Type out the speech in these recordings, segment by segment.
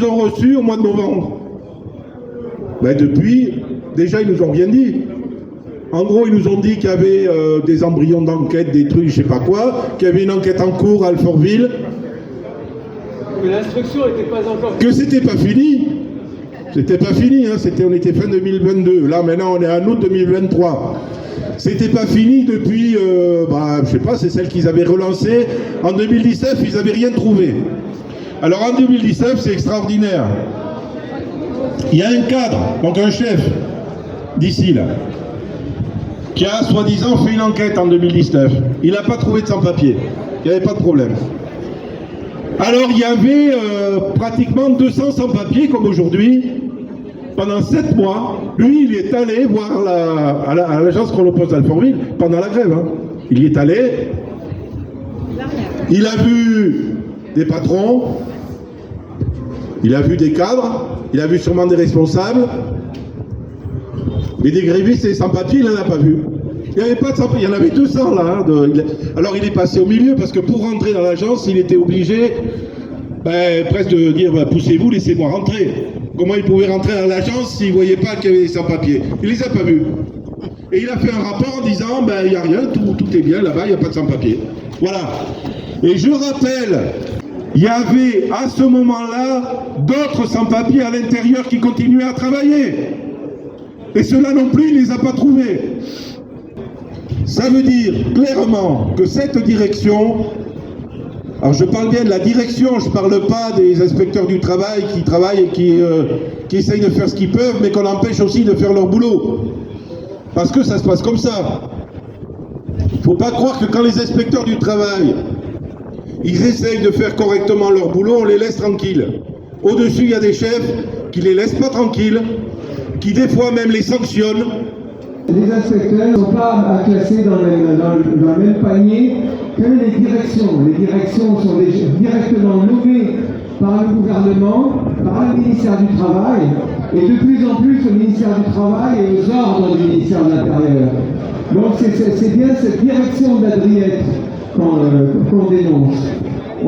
nous ont reçus au mois de novembre? Ben depuis, déjà ils nous ont rien dit. En gros, ils nous ont dit qu'il y avait des embryons d'enquête, des trucs, je sais pas quoi, qu'il y avait une enquête en cours à Alfortville. Que l'instruction n'était pas encore... Que c'était pas fini. C'était pas fini, hein. On était fin 2022. Là, maintenant, on est en août 2023. C'était pas fini depuis, je sais pas, c'est celle qu'ils avaient relancée. En 2019, ils n'avaient rien trouvé. Alors en 2019, c'est extraordinaire. Il y a un cadre, donc un chef, d'ici là, qui a soi-disant fait une enquête en 2019. Il n'a pas trouvé de sans-papier. Il n'y avait pas de problème. Alors il y avait pratiquement 200 sans-papiers comme aujourd'hui. Pendant 7 mois, lui, il est allé voir à l'agence Chronopost d'Alfortville pendant la grève. Hein. Il y est allé. Il a vu des patrons. Il a vu des cadres. Il a vu sûrement des responsables. Mais des grévistes et des sans-papiers, il n'en a pas vu. Il n'y avait pas de sans-papiers. Il y en avait 200 là. Hein, alors il est passé au milieu parce que pour rentrer dans l'agence, il était obligé presque de dire poussez-vous, laissez-moi rentrer. Comment il pouvait rentrer dans l'agence s'il ne voyait pas qu'il y avait des sans-papiers? Il ne les a pas vus. Et il a fait un rapport en disant il n'y a rien, tout est bien là-bas, il n'y a pas de sans-papiers. Voilà. Et je rappelle, il y avait à ce moment-là d'autres sans-papiers à l'intérieur qui continuaient à travailler. Et ceux-là non plus, il ne les a pas trouvés. Ça veut dire clairement que cette direction, alors je parle bien de la direction, je ne parle pas des inspecteurs du travail qui travaillent et qui essayent de faire ce qu'ils peuvent, mais qu'on empêche aussi de faire leur boulot. Parce que ça se passe comme ça. Il ne faut pas croire que quand les inspecteurs du travail, ils essayent de faire correctement leur boulot, on les laisse tranquilles. Au-dessus, il y a des chefs qui ne les laissent pas tranquilles, qui des fois même les sanctionnent. Les inspecteurs ne sont pas classés dans le même panier que les directions. Les directions sont directement nommées par le gouvernement, par le ministère du Travail, et de plus en plus le ministère du Travail est aux ordres du ministère de l'Intérieur. Donc c'est bien cette direction de la Driette qu'on dénonce.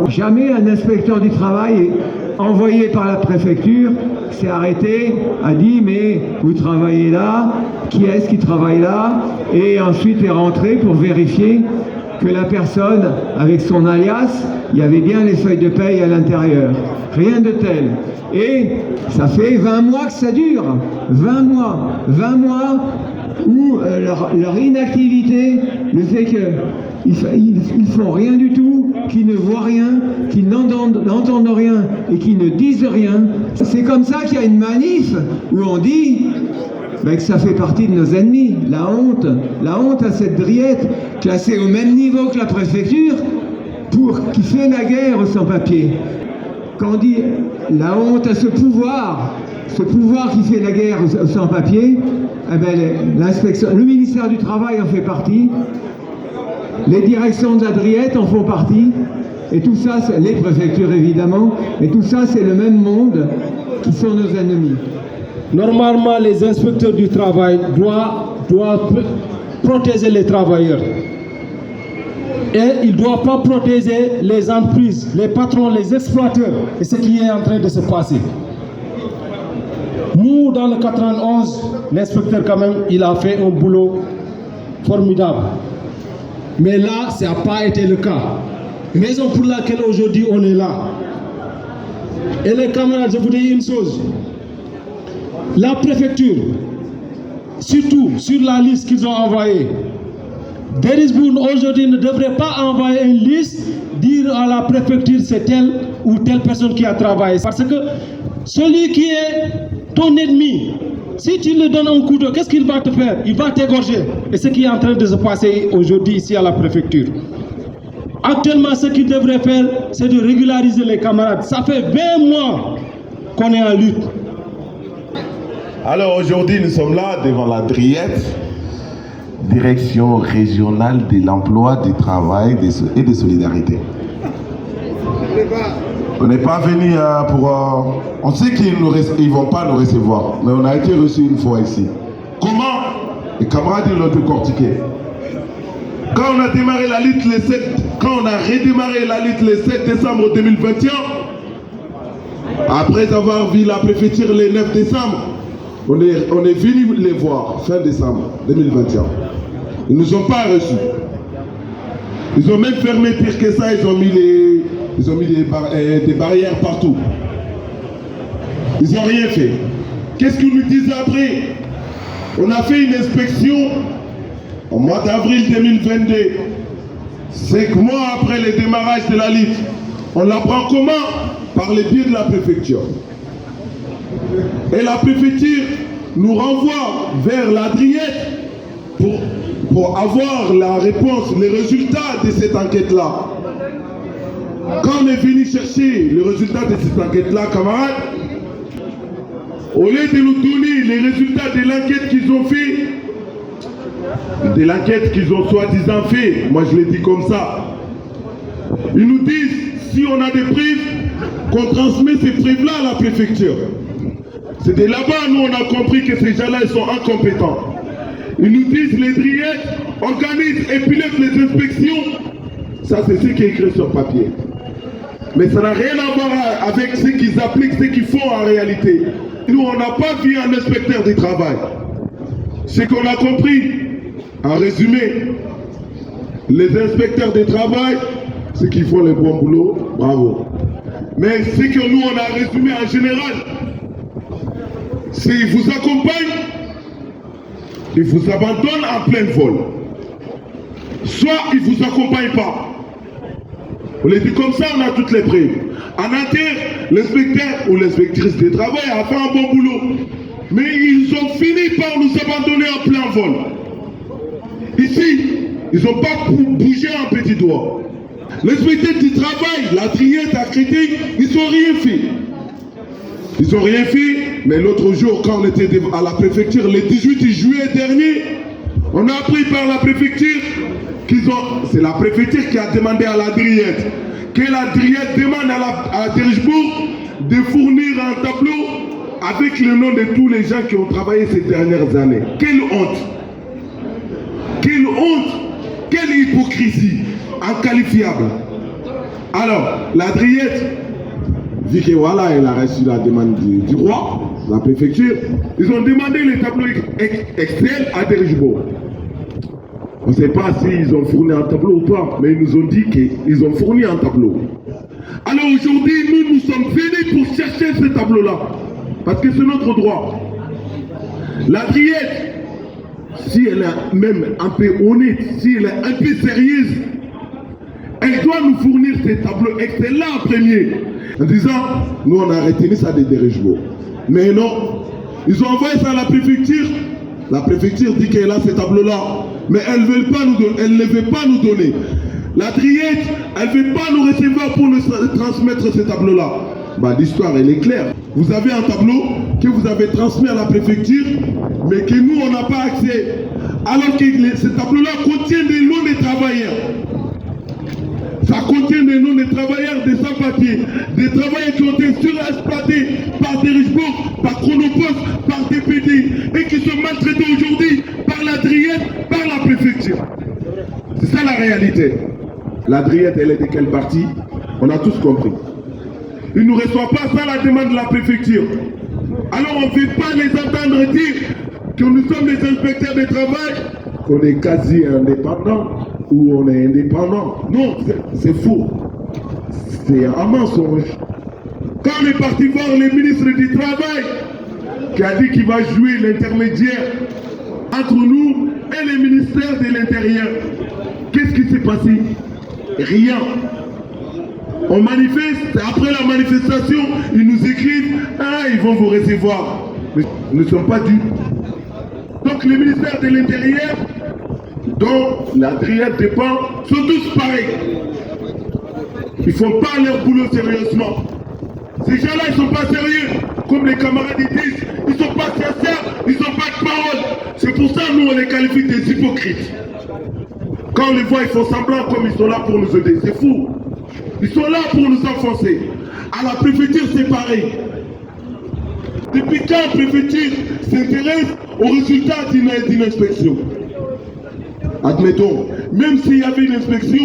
Jamais un inspecteur du travail envoyé par la préfecture s'est arrêté, a dit mais vous travaillez là, qui est-ce qui travaille là, et ensuite est rentré pour vérifier que la personne avec son alias, il y avait bien les feuilles de paye à l'intérieur. Rien de tel. Et ça fait 20 mois que ça dure. 20 mois où leur inactivité, le fait qu'ils font rien du tout, qu'ils ne voient rien, qu'ils n'entendent rien et qu'ils ne disent rien. C'est comme ça qu'il y a une manif où on dit que ça fait partie de nos ennemis. La honte à cette Driette, classée au même niveau que la préfecture, qui fait la guerre aux sans-papiers. Quand on dit la honte à ce pouvoir qui fait la guerre aux sans-papiers, l'inspection, le ministère du Travail en fait partie, les directions de la Driette en font partie, et tout ça, les préfectures évidemment, et tout ça c'est le même monde qui sont nos ennemis. Normalement, les inspecteurs du travail doivent protéger les travailleurs. Et ils ne doivent pas protéger les entreprises, les patrons, les exploiteurs. Et ce qui est en train de se passer. Nous, dans le 91, l'inspecteur quand même, il a fait un boulot formidable. Mais là, ça n'a pas été le cas. Raison pour laquelle aujourd'hui on est là. Et les camarades, je vous dis une chose. La préfecture, surtout sur la liste qu'ils ont envoyée, Derisbourne aujourd'hui ne devrait pas envoyer une liste, dire à la préfecture c'est telle ou telle personne qui a travaillé. Parce que celui qui est ton ennemi, si tu lui donnes un couteau, qu'est-ce qu'il va te faire? Il va t'égorger. Et ce qui est en train de se passer aujourd'hui ici à la préfecture. Actuellement, ce qu'il devrait faire, c'est de régulariser les camarades. Ça fait 20 mois qu'on est en lutte. Alors aujourd'hui, nous sommes là devant la Driette, Direction régionale de l'emploi, du travail et des solidarités. On n'est pas venu pour... on sait qu'ils ne vont pas nous recevoir, mais on a été reçus une fois ici. Comment? Les camarades l'ont décortiqué. Quand on a démarré la lutte quand on a redémarré la lutte le 7 décembre 2021, Après avoir vu la préfecture le 9 décembre, on est venu les voir fin décembre 2021. Ils ne nous ont pas reçus. Ils ont même fermé pire que ça, ils ont mis des barrières partout. Ils n'ont rien fait. Qu'est-ce qu'ils nous disent après? On a fait une inspection au mois d'avril 2022. 5 mois après le démarrage de la lutte. On l'apprend comment? Par les biais de la préfecture. Et la préfecture nous renvoie vers la Driette pour avoir la réponse, les résultats de cette enquête-là. Quand on est venu chercher le résultat de cette enquête-là, camarades, au lieu de nous donner les résultats de l'enquête qu'ils ont fait, de l'enquête qu'ils ont soi-disant fait, moi je l'ai dit comme ça, ils nous disent, si on a des preuves, qu'on transmet ces preuves-là à la préfecture. C'est de là-bas, nous, on a compris que ces gens-là, ils sont incompétents. Ils nous disent, les Driettes organisent et pilotent les inspections. Ça, c'est ce qui est écrit sur papier. Mais ça n'a rien à voir avec ce qu'ils appliquent, ce qu'ils font en réalité. Nous, on n'a pas vu un inspecteur du travail. Ce qu'on a compris, en résumé, les inspecteurs du travail, ceux qui font le bon boulot, bravo. Mais ce que nous, on a résumé en général, c'est qu'ils vous accompagnent, ils vous abandonnent en plein vol. Soit ils ne vous accompagnent pas. On les dit comme ça, on a toutes les preuves. En inter, l'inspecteur ou l'inspectrice du travail a fait un bon boulot. Mais ils ont fini par nous abandonner en plein vol. Ici, ils n'ont pas bougé un petit doigt. L'inspecteur du travail, la Driette, la critique, ils n'ont rien fait. Ils n'ont rien fait, mais l'autre jour, quand on était à la préfecture, le 18 juillet dernier, on a appris par la préfecture qu'ils ont... C'est la préfecture qui a demandé à la Driette, que la Driette demande à Derichebourg de fournir un tableau avec le nom de tous les gens qui ont travaillé ces dernières années. Quelle honte! Quelle honte! Quelle hypocrisie inqualifiable! Alors, la Driette, vu que voilà, elle a reçu la demande du roi, la préfecture, ils ont demandé les tableaux Excel à Derichebourg. On ne sait pas s'ils ont fourni un tableau ou pas, mais ils nous ont dit qu'ils ont fourni un tableau. Alors aujourd'hui, nous sommes venus pour chercher ce tableau-là, parce que c'est notre droit. La Driette, si elle est même un peu honnête, si elle est un peu sérieuse, elle doit nous fournir ces tableaux Excel-là en premier. En disant, nous on a retenu ça de Derichebourg. Mais non, ils ont envoyé ça à la préfecture. La préfecture dit qu'elle a ces tableaux-là. Mais elle ne veut pas nous donner. Elle ne veut pas nous donner. La Driette, elle ne veut pas nous recevoir pour nous transmettre ces tableaux-là. Bah, l'histoire, elle est claire. Vous avez un tableau que vous avez transmis à la préfecture, mais que nous, on n'a pas accès. Alors que ce tableau-là contient des noms des travailleurs. Ça contient des noms des travailleurs des sans-papiers, des travailleurs qui ont été surexploités par Derichebourg, par Chronopost, par DPD, et qui sont maltraités aujourd'hui par la Driette, par la préfecture. C'est ça la réalité. La Driette, elle est de quelle partie? On a tous compris. Ils ne reçoivent pas ça la demande de la préfecture. Alors on ne veut pas les entendre dire que nous sommes des inspecteurs de travail, qu'on est quasi indépendants, ou on est indépendant. Non, c'est faux. C'est un mensonge. Quand on est parti voir le ministre du Travail, qui a dit qu'il va jouer l'intermédiaire entre nous et le ministère de l'Intérieur, qu'est-ce qui s'est passé? Rien. On manifeste, après la manifestation, ils nous écrivent, ah, ils vont vous recevoir. Mais nous ne sommes pas dupes. Donc le ministère de l'Intérieur, dont la Driette dépend, sont tous pareils. Ils ne font pas leur boulot sérieusement. Ces gens-là, ils ne sont pas sérieux. Comme les camarades disent, ils ne sont pas sincères, ils n'ont pas de parole. C'est pour ça que nous, on les qualifie des hypocrites. Quand on les voit, ils font semblant comme ils sont là pour nous aider. C'est fou. Ils sont là pour nous enfoncer. À la préfecture, c'est pareil. Depuis quand la préfecture s'intéresse aux résultats d'une inspection? Admettons, même s'il y avait une inspection,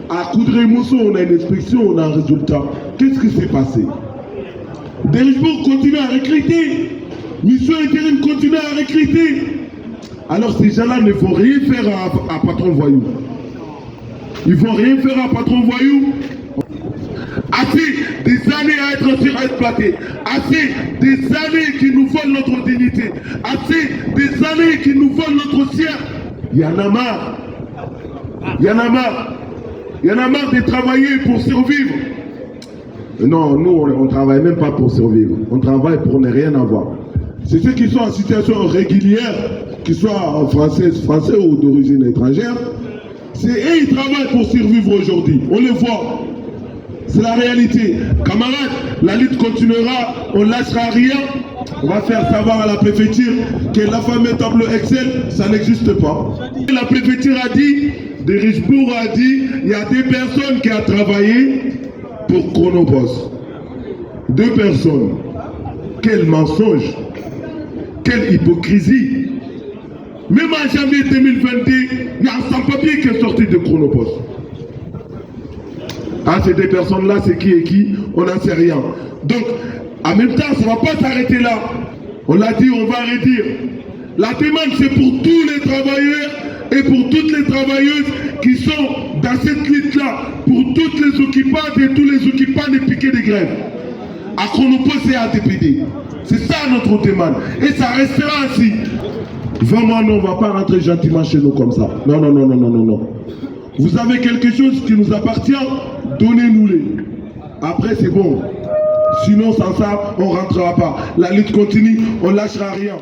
à Coudray-Mousson, on a une inspection, on a un résultat. Qu'est-ce qui s'est passé? Derijbourg continue à recruter. Mission Intérim continue à recruter. Alors ces gens-là ne vont rien faire à patron voyou. Ils vont rien faire à patron voyou. Assez des années à être surexploités. Assez des années qui nous volent notre dignité. Assez des années qui nous volent notre ciel. Il y en a marre. Il y en a marre. Il y en a marre de travailler pour survivre. Non, nous, on ne travaille même pas pour survivre. On travaille pour ne rien avoir. C'est ceux qui sont en situation régulière, qu'ils soient français ou d'origine étrangère. C'est eux qui travaillent pour survivre aujourd'hui. On le voit. C'est la réalité. Camarades, la lutte continuera. On ne lâchera rien. On va faire savoir à la préfecture que la fameuse tableau Excel, ça n'existe pas. La préfecture a dit, Derijbourg a dit, il y a des personnes qui ont travaillé pour Chronopost. 2 personnes. Quel mensonge. Quelle hypocrisie. Même en janvier 2022, il y a un sans-papier qui est sorti de Chronopost. Ah, ces 2 personnes-là, c'est qui et qui? On n'en sait rien. Donc, en même temps, ça ne va pas s'arrêter là. On l'a dit, on va redire. La demande, c'est pour tous les travailleurs et pour toutes les travailleuses qui sont dans cette lutte-là, pour toutes les occupantes et tous les occupants des piquets de grève. À Chronopost et à DPD. C'est ça notre demande. Et ça restera ainsi. Vraiment, non, on ne va pas rentrer gentiment chez nous comme ça. Non, non, non, non, non, non, non. Vous avez quelque chose qui nous appartient, donnez-nous-les. Après, c'est bon. Sinon, sans ça, on ne rentrera pas. La lutte continue, on ne lâchera rien.